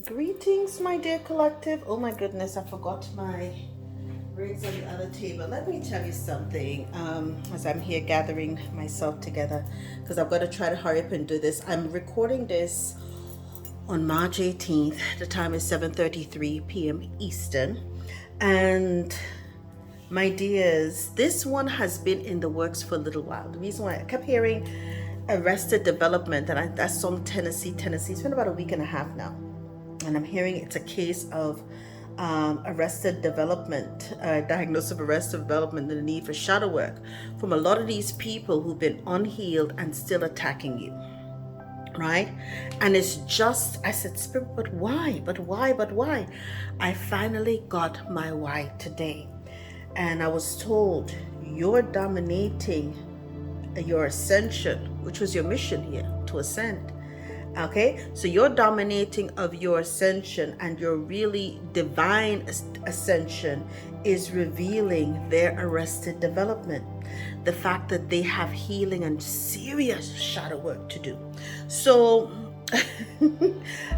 Greetings, my dear collective. Oh my goodness, I forgot my rings on the other table. Let me tell you something as I'm here gathering myself together because I've got to try to hurry up and do this. I'm recording this on March 18th. The time is 7:33 p.m. Eastern. And my dears, this one has been in the works for a little while. The reason why I kept hearing Arrested Development, and that's on Tennessee. It's been about a week and a half now. And I'm hearing it's a case of arrested development, diagnosis of arrested development, and the need for shadow work from a lot of these people who've been unhealed and still attacking you, right? And it's just, I said, Spirit, but why? But why? But why? I finally got my why today. And I was told, you're dominating your ascension, which was your mission here, to ascend. Okay, so your dominating of your ascension and your really divine ascension is revealing their arrested development. The fact that they have healing and serious shadow work to do. So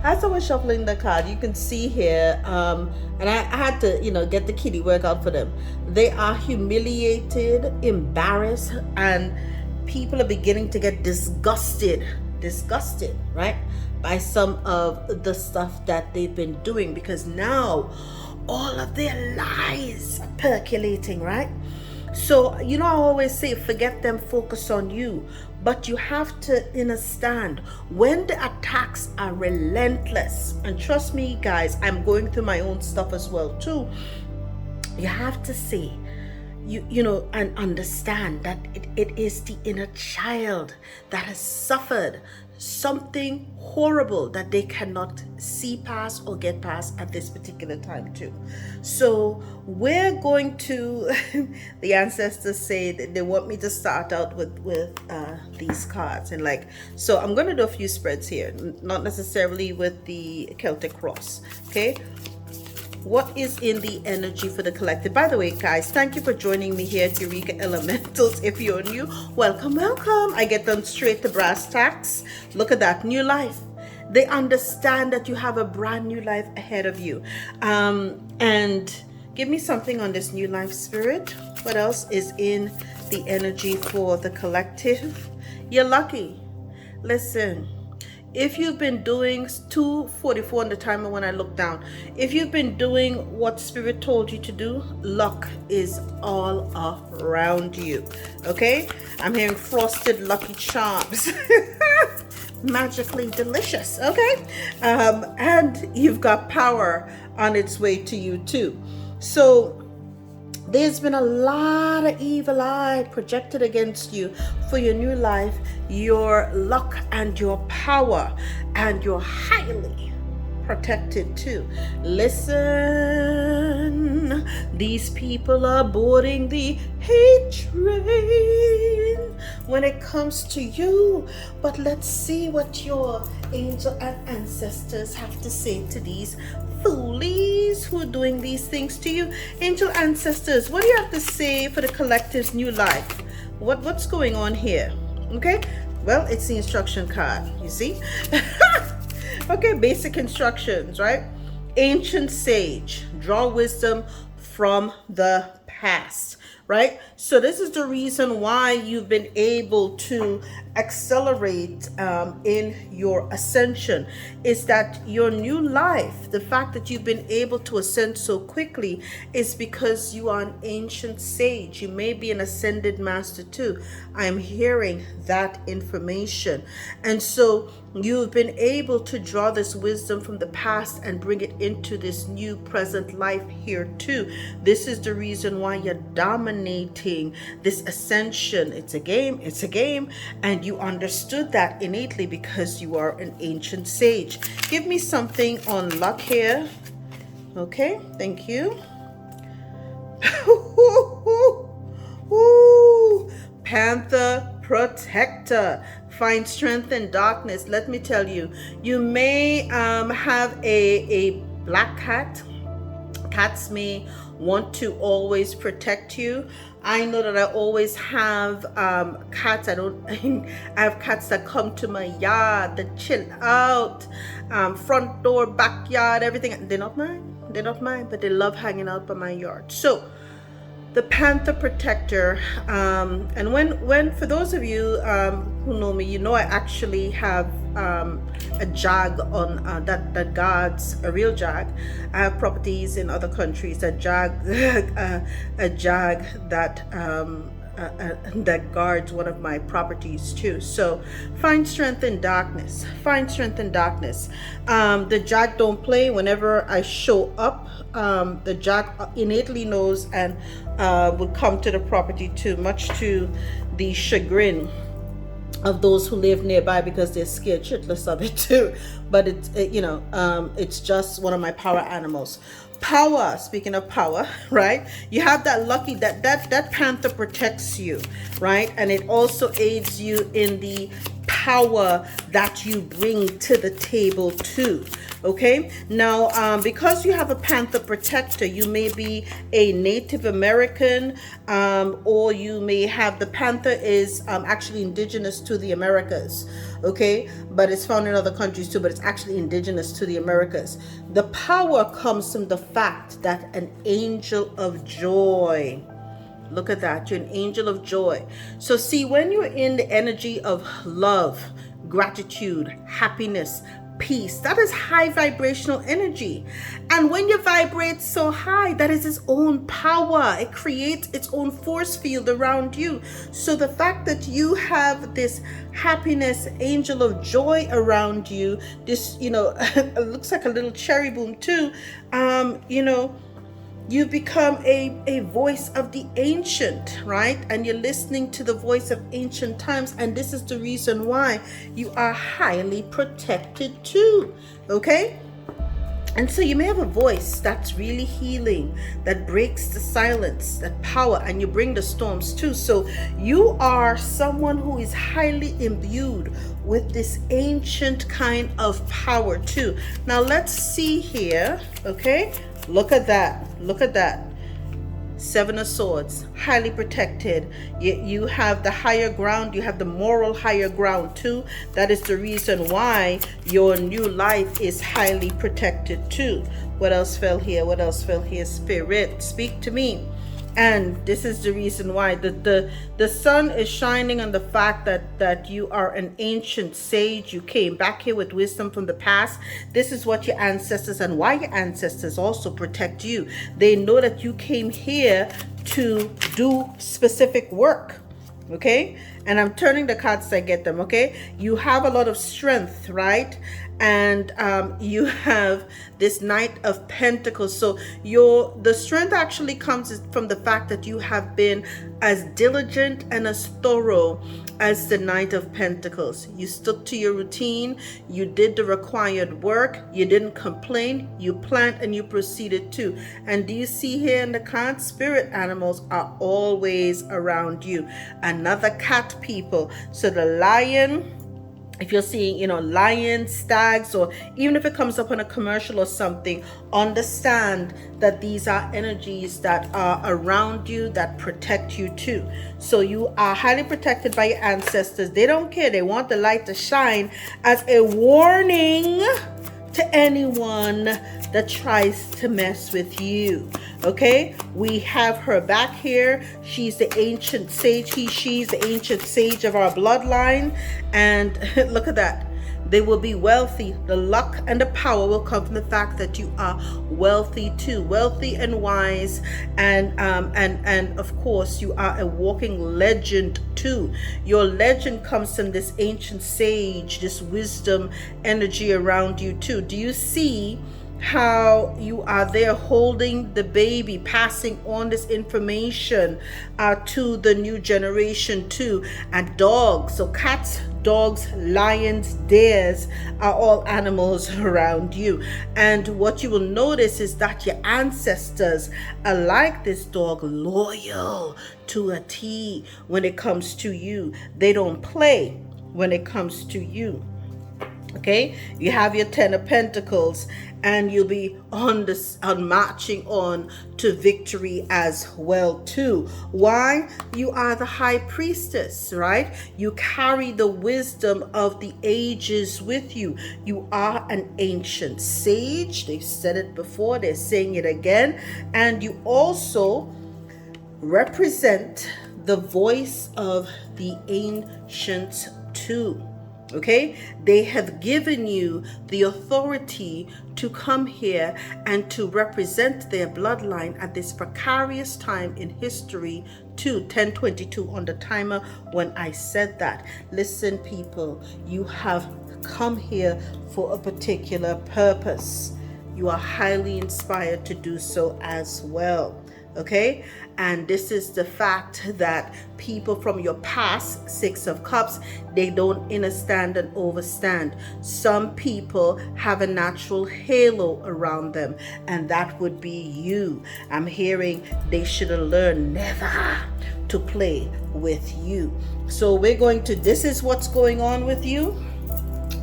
as I was shuffling the card, you can see here, and I had to, get the kitty work out for them. They are humiliated, embarrassed, and people are beginning to get disgusted, right, by some of the stuff that they've been doing, because now all of their lies are percolating, right? So, I always say, forget them, focus on you. But you have to understand when the attacks are relentless, and trust me, guys, I'm going through my own stuff as well, too. You have to say, and understand that it is the inner child that has suffered something horrible that they cannot see past or get past at this particular time too. So we're going to, the ancestors say that they want me to start out with these cards, and so I'm going to do a few spreads here, not necessarily with the Celtic cross. Okay, what is in the energy for the collective? By the way, guys, thank you for joining me here at Eureka Elementals. If you're new, welcome. I get them straight to brass tacks. Look at that, new life. They understand that you have a brand new life ahead of you. And give me something on this new life, Spirit. What else is in the energy for the collective? You're lucky. Listen, if you've been doing 2:44 on the timer when I look down, if you've been doing what Spirit told you to do, luck is all around you. Okay, I'm hearing frosted lucky charms. Magically delicious. Okay, and you've got power on its way to you too. So there's been a lot of evil eye projected against you for your new life, your luck, and your power, and you're highly protected too. Listen, these people are boarding the hate train when it comes to you. But let's see what your angel and ancestors have to say to these foolies who are doing these things to you. Angel ancestors, what do you have to say for the collective's new life? What's going on here? Okay, well, it's the instruction card, you see. Okay, basic instructions, right? Ancient sage, draw wisdom from the past, right? So this is the reason why you've been able to accelerate in your ascension, is that your new life, the fact that you've been able to ascend so quickly, is because you are an ancient sage. You may be an ascended master too. I'm hearing that information. And so you've been able to draw this wisdom from the past and bring it into this new present life here too. This is the reason why you're dominating this ascension. It's a game, and you understood that innately because you are an ancient sage. Give me something on luck here. Okay, thank you. Panther protector. Find strength in darkness. Let me tell you, you may have a black cat cats may want to always protect you. I know that I always have cats. I have cats that come to my yard, that chill out, front door, backyard, everything. They're not mine. They're not mine, but they love hanging out by my yard. So the panther protector, and when for those of you who know me, you know I actually have a jag on that guards a real jag. I have properties in other countries that jag a jag that that guards one of my properties too. So find strength in darkness. Find strength in darkness. The jag don't play. Whenever I show up, the jag innately knows and will come to the property too, much to the chagrin of those who live nearby because they're scared shitless of it too. But it's just one of my power animals. Power, speaking of power, right? You have that lucky that panther protects you, right? And it also aids you in the power that you bring to the table too. Okay, now because you have a panther protector, you may be a Native American, or you may have the panther is actually indigenous to the Americas. Okay, but it's found in other countries too, but it's actually indigenous to the Americas. The power comes from the fact that an angel of joy. Look at that. You're an angel of joy. So see, when you're in the energy of love, gratitude, happiness, peace, that is high vibrational energy. And when you vibrate so high, that is its own power. It creates its own force field around you. So the fact that you have this happiness, angel of joy around you, this, it looks like a little cherry boom too, you become a voice of the ancient, right? And you're listening to the voice of ancient times. And this is the reason why you are highly protected too, okay? And so you may have a voice that's really healing, that breaks the silence, that power, and you bring the storms too. So you are someone who is highly imbued with this ancient kind of power too. Now let's see here, okay? Look at that. Look at that. Seven of Swords, highly protected. You have the higher ground. You have the moral higher ground too. That is the reason why your new life is highly protected too. What else fell here? What else fell here? Spirit, speak to me. And this is the reason why the sun is shining on the fact that you are an ancient sage. You came back here with wisdom from the past. This is what your ancestors and why your ancestors also protect you. They know that you came here to do specific work. Okay, and I'm turning the cards to get them. Okay, you have a lot of strength, right? And you have this Knight of Pentacles. So the strength actually comes from the fact that you have been as diligent and as thorough as the Knight of Pentacles. You stuck to your routine. You did the required work. You didn't complain. You planned and you proceeded too. And do you see here in the card, spirit animals are always around you. Another cat people. So the lion, if you're seeing, lions, stags, or even if it comes up on a commercial or something, understand that these are energies that are around you that protect you too. So you are highly protected by your ancestors. They don't care. They want the light to shine as a warning to anyone that tries to mess with you. Okay, we have her back here. She's the ancient sage. She's the ancient sage of our bloodline. And look at that. They will be wealthy. The luck and the power will come from the fact that you are wealthy too, wealthy and wise, and of course you are a walking legend too. Your legend comes from this ancient sage, this wisdom energy around you too. Do you see how you are there holding the baby, passing on this information to the new generation too? And dogs, so cats, dogs, lions, deers are all animals around you. And what you will notice is that your ancestors are like this dog, loyal to a T when it comes to you. They don't play when it comes to you. Okay, you have your 10 of Pentacles, and you'll be on marching on to victory as well too. Why? You are the High Priestess, right? You carry the wisdom of the ages with you. You are an ancient sage. They've said it before, they're saying it again. And you also represent the voice of the ancients too. Okay, they have given you the authority to come here and to represent their bloodline at this precarious time in history too. 10:22 on the timer when I said that. Listen, people, you have come here for a particular purpose. You are highly inspired to do so as well. Okay, and this is the fact that people from your past, 6 of Cups, they don't understand and overstand. Some people have a natural halo around them, and that would be you. I'm hearing they should have learned never to play with you. So we're going to, this is what's going on with you.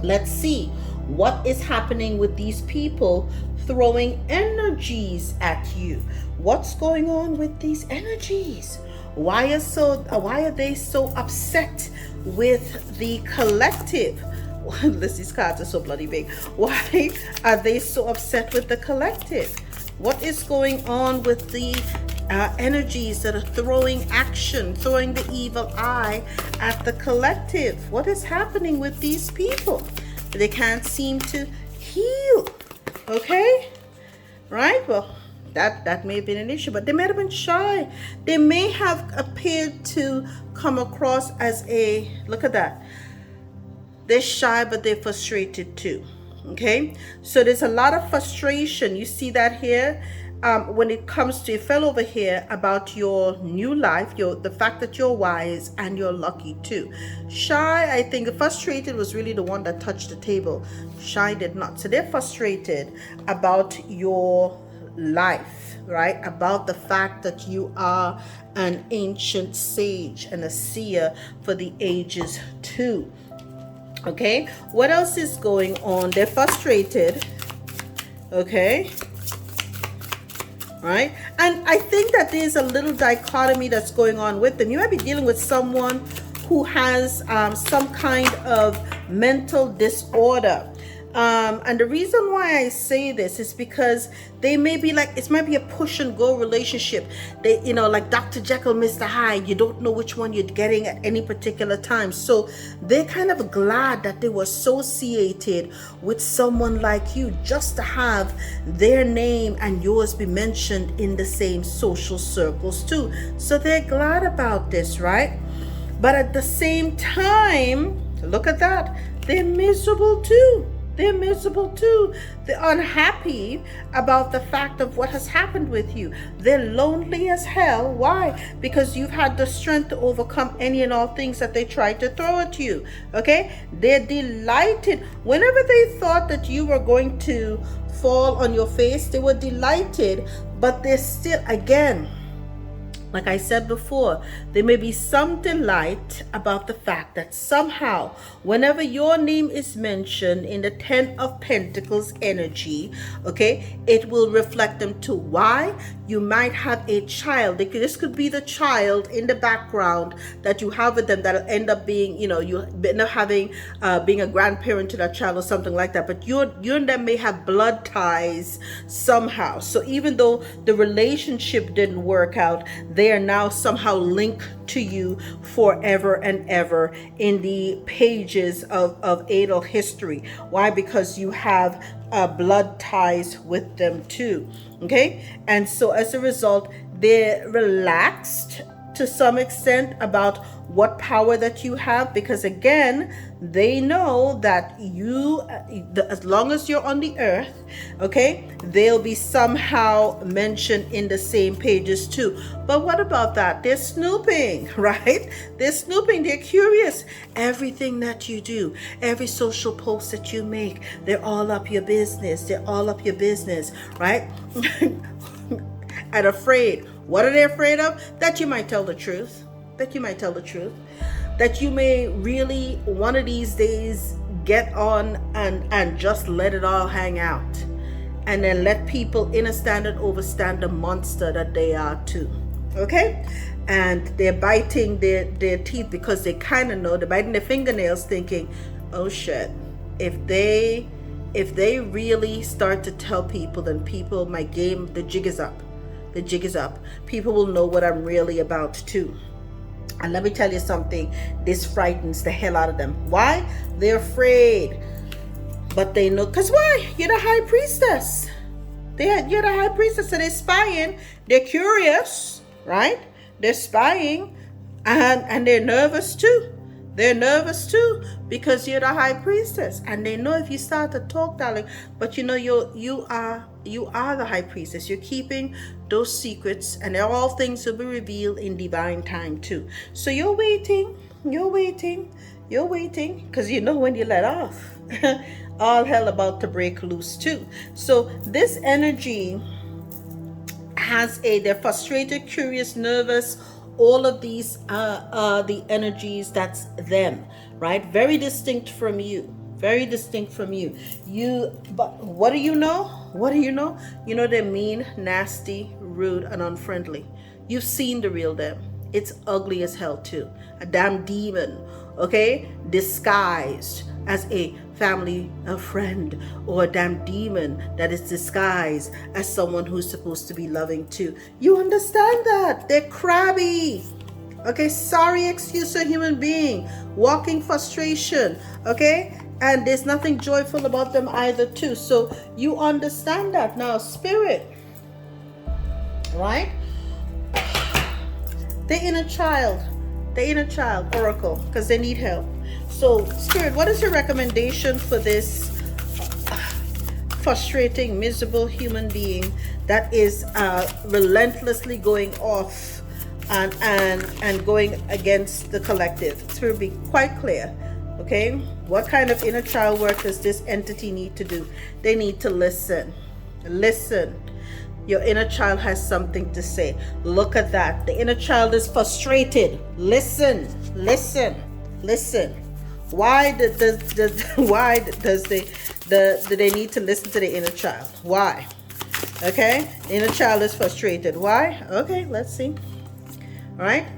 Let's see what is happening with these people throwing energies at you. What's going on with these energies? Why are they so upset with the collective? These cards are so bloody big. Why are they so upset with the collective? What is going on with the energies that are throwing the evil eye at the collective? What is happening with these people? They can't seem to heal. Okay, right? Well, that may have been an issue, but they may have been shy. They may have appeared to come across as a, look at that, they're shy, but they're frustrated too. Okay, so there's a lot of frustration. You see that here. When it comes to, it fell over here about your new life, the fact that you're wise and you're lucky too. Shy, I think frustrated was really the one that touched the table. Shy did not. So they're frustrated about your life, right? About the fact that you are an ancient sage and a seer for the ages too. Okay, what else is going on? They're frustrated. Okay. Right? And I think that there's a little dichotomy that's going on with them. You might be dealing with someone who has some kind of mental disorder. And the reason why I say this is because they may be like, it might be a push and go relationship. They, like Dr. Jekyll, Mr. Hyde, you don't know which one you're getting at any particular time. So they're kind of glad that they were associated with someone like you, just to have their name and yours be mentioned in the same social circles too. So they're glad about this, right? But at the same time, look at that, they're miserable too. They're miserable too. They're unhappy about the fact of what has happened with you. They're lonely as hell. Why? Because you've had the strength to overcome any and all things that they tried to throw at you. Okay? They're delighted. Whenever they thought that you were going to fall on your face, they were delighted. But they're still, again, like I said before, there may be some delight about the fact that somehow, whenever your name is mentioned in the 10 of Pentacles energy, okay, it will reflect them to why you might have a child. This could be the child in the background that you have with them that'll end up being, you end up having, being a grandparent to that child or something like that. But you and them may have blood ties somehow. So even though the relationship didn't work out, they are now somehow linked to you forever and ever in the pages of Adel history. Why? Because you have blood ties with them too. Okay, and so as a result, they're relaxed to some extent about what power that you have, because again, they know that you, as long as you're on the earth, okay, they'll be somehow mentioned in the same pages too. But what about that? They're snooping, right? They're snooping, they're curious. Everything that you do, every social post that you make, they're all up your business. They're all up your business, right? And afraid. What are they afraid of? That you might tell the truth. That you might tell the truth. That you may really one of these days get on and just let it all hang out, and then let people understand and overstand the monster that they are too. Okay? And they're biting their teeth because they kind of know, they're biting their fingernails thinking, oh shit, if they really start to tell people, then people, my game, the jig is up. The jig is up. People will know what I'm really about too. And let me tell you something, this frightens the hell out of them. Why? They're afraid. But they know, because why? You're the high priestess. You're the high priestess, so they're spying. They're curious, right? They're spying, and they're nervous too. They're nervous too because you're the high priestess, and they know if you start to talk, darling. But you know you are the high priestess. You're keeping those secrets, and all things will be revealed in divine time too. So you're waiting, because you know when you let off, all hell about to break loose too. So this energy has they're frustrated, curious, nervous. All of these are the energies that's them, right? Very distinct from you. Very distinct from you. But what do you know? What do you know? You know they're mean, nasty, rude, and unfriendly. You've seen the real them. It's ugly as hell too. A damn demon, okay? Disguised as a family, a friend, or a damn demon that is disguised as someone who's supposed to be loving too. You understand that? They're crabby. Okay, sorry excuse a human being. Walking frustration, okay? And there's nothing joyful about them either too. So you understand that. Now, spirit, right? The inner child, oracle, because they need help. So, Spirit, what is your recommendation for this frustrating, miserable human being that is relentlessly going off and going against the collective? To be quite clear, okay? What kind of inner child work does this entity need to do? They need to listen. Listen. Your inner child has something to say. Look at that. The inner child is frustrated. Listen. Why do they need to listen to the inner child? Why? Okay, the inner child is frustrated. Why? Okay, let's see. All right,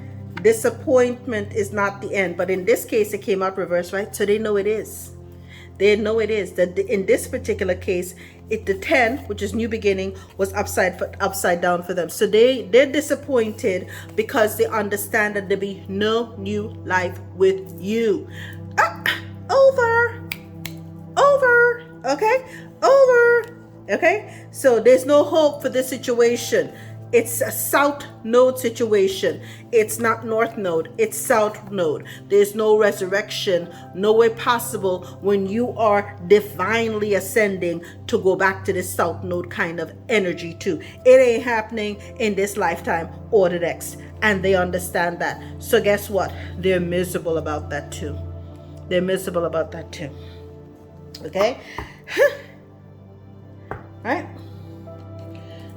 disappointment is not the end, but in this case it came out reverse, right? So they know it is. They know it is. That in this particular case, the 10, which is new beginning, was upside down for them. So they're disappointed because they understand that there'll be no new life with you. Okay, so there's no hope for this situation. It's a south node situation. It's not north node, it's south node. There's no resurrection, no way possible when you are divinely ascending to go back to this south node kind of energy too. It ain't happening in this lifetime or the next, and they understand that. So guess what? They're miserable about that too. Okay? Right?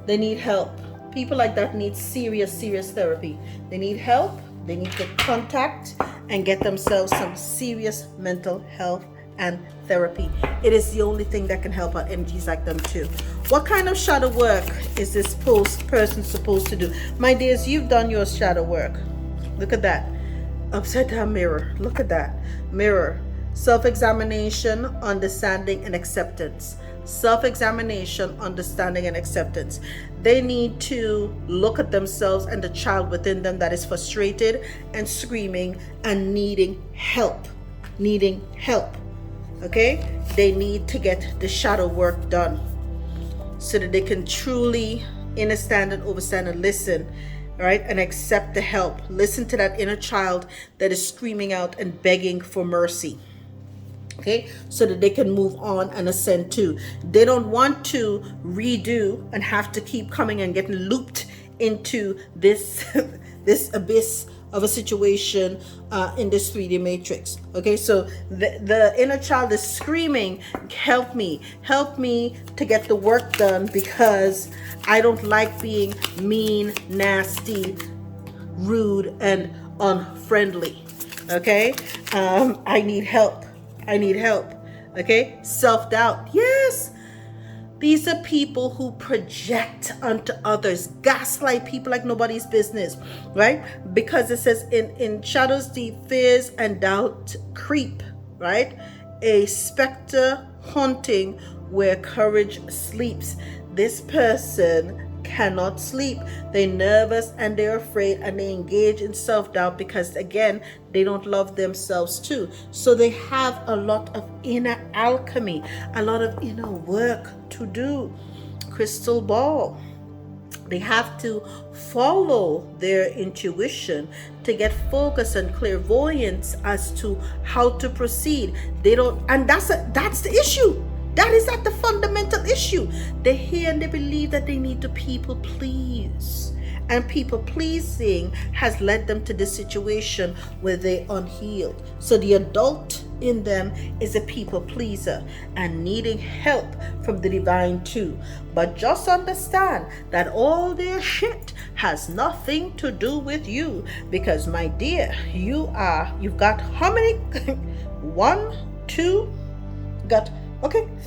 They need help. People like that need serious therapy. They need help. They need to contact and get themselves some serious mental health and therapy. It is the only thing that can help out entities like them too. What kind of shadow work is this person supposed to do? My dears, you've done your shadow work. Look at that. Upside down mirror. Look at that. Mirror. Self-examination, understanding, and acceptance. Self-examination, understanding, and acceptance. They need to look at themselves and the child within them that is frustrated and screaming and needing help. Okay? They need to get the shadow work done so that they can truly understand and overstand and listen, right? And accept the help. Listen to that inner child that is screaming out and begging for mercy. Okay, so that they can move on and ascend too. They don't want to redo and have to keep coming and getting looped into this this abyss of a situation in this 3D matrix. Okay, so the inner child is screaming, help me to get the work done, because I don't like being mean, nasty, rude, and unfriendly. Okay, I need help. Okay, self-doubt. Yes, these are people who project onto others, gaslight people like nobody's business, right? Because it says in shadows deep, fears and doubt creep, right? A specter haunting where courage sleeps. This person cannot sleep. They're nervous and they're afraid and they engage in self-doubt because again they don't love themselves too. So they have a lot of inner alchemy, a lot of inner work to do. Crystal ball. They have to follow their intuition to get focus and clairvoyance as to how to proceed. They don't, and that's the issue. That is at the fundamental issue. They hear and they believe that they need to people please. And people pleasing has led them to this situation where they're unhealed. So the adult in them is a people pleaser and needing help from the divine too. But just understand that all their shit has nothing to do with you. Because my dear, you've got how many? One, two, got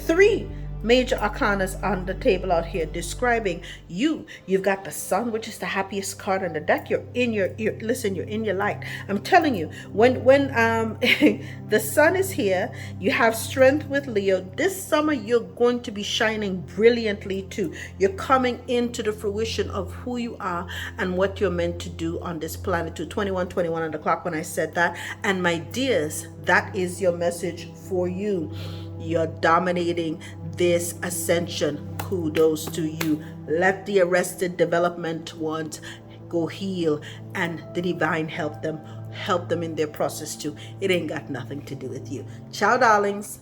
three major arcanas on the table out here describing you. You've got the sun, which is the happiest card on the deck. You're in your you're in your light. I'm telling you, when the sun is here, you have strength with Leo. This summer you're going to be shining brilliantly too. You're coming into the fruition of who you are and what you're meant to do on this planet. To 21:21 on the clock when I said that. And my dears, that is your message for you. You're dominating this ascension. Kudos to you. Let the arrested development ones go heal and the divine help them in their process too. It ain't got nothing to do with you. Ciao, darlings.